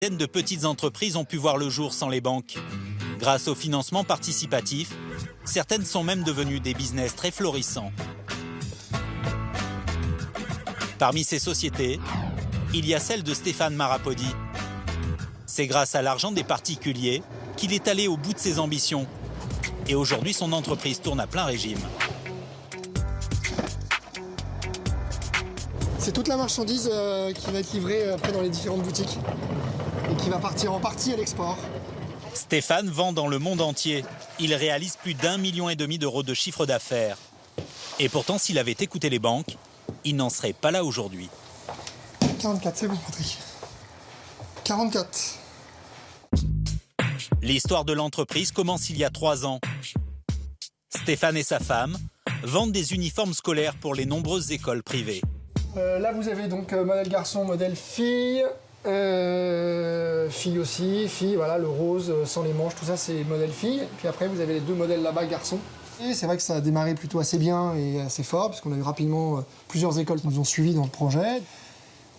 De petites entreprises ont pu voir le jour sans les banques. Grâce au financement participatif, certaines sont même devenues des business très florissants. Parmi ces sociétés, il y a celle de Stéphane Marapodi. C'est grâce à l'argent des particuliers qu'il est allé au bout de ses ambitions. Et aujourd'hui, son entreprise tourne à plein régime. C'est toute la marchandise qui va être livrée après dans les différentes boutiques et qui va partir en partie à l'export. Stéphane vend dans le monde entier. Il réalise plus d'1,5 million d'euros de chiffre d'affaires. Et pourtant, s'il avait écouté les banques, il n'en serait pas là aujourd'hui. 44, c'est bon, Patrick. 44. L'histoire de l'entreprise commence il y a 3 ans. Stéphane et sa femme vendent des uniformes scolaires pour les nombreuses écoles privées. Là, vous avez donc modèle garçon, modèle fille. Fille aussi, fille, voilà, le rose sans les manches, tout ça c'est modèle fille. Puis après vous avez les 2 modèles là-bas garçon. Et c'est vrai que ça a démarré plutôt assez bien et assez fort parce qu'on a eu rapidement plusieurs écoles qui nous ont suivis dans le projet.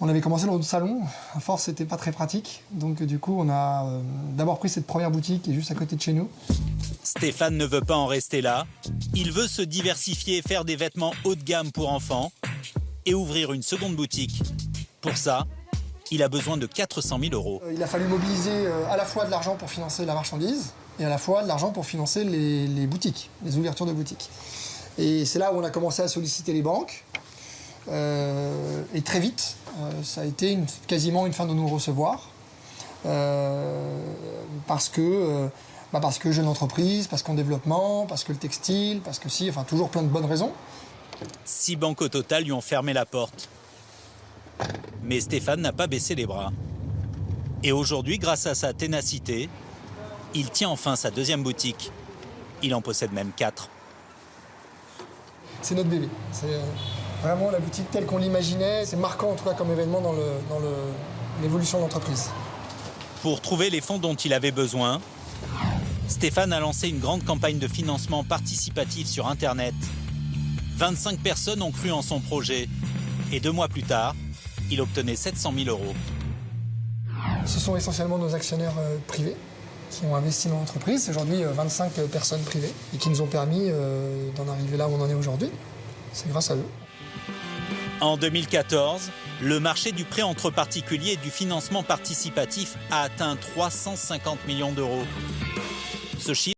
On avait commencé dans notre salon, à force c'était pas très pratique. Donc du coup on a d'abord pris cette première boutique qui est juste à côté de chez nous. Stéphane ne veut pas en rester là. Il veut se diversifier et faire des vêtements haut de gamme pour enfants et ouvrir une seconde boutique. Pour ça, il a besoin de 400 000 euros. Il a fallu mobiliser à la fois de l'argent pour financer la marchandise et à la fois de l'argent pour financer les boutiques, les ouvertures de boutiques. Et c'est là où on a commencé à solliciter les banques. Et très vite, ça a été quasiment une fin de nous recevoir. Parce que jeune entreprise, parce qu'en développement, parce que le textile, parce que enfin toujours plein de bonnes raisons. 6 banques au total lui ont fermé la porte. Mais Stéphane n'a pas baissé les bras. Et aujourd'hui, grâce à sa ténacité, il tient enfin sa deuxième boutique. Il en possède même 4. C'est notre bébé. C'est vraiment la boutique telle qu'on l'imaginait. C'est marquant en tout cas comme événement dans l'évolution de l'entreprise. Pour trouver les fonds dont il avait besoin, Stéphane a lancé une grande campagne de financement participatif sur Internet. 25 personnes ont cru en son projet. Et 2 mois plus tard, il obtenait 700 000 euros. Ce sont essentiellement nos actionnaires privés qui ont investi dans l'entreprise. C'est aujourd'hui 25 personnes privées et qui nous ont permis d'en arriver là où on en est aujourd'hui. C'est grâce à eux. En 2014, le marché du prêt entre particuliers et du financement participatif a atteint 350 millions d'euros. Ce chiffre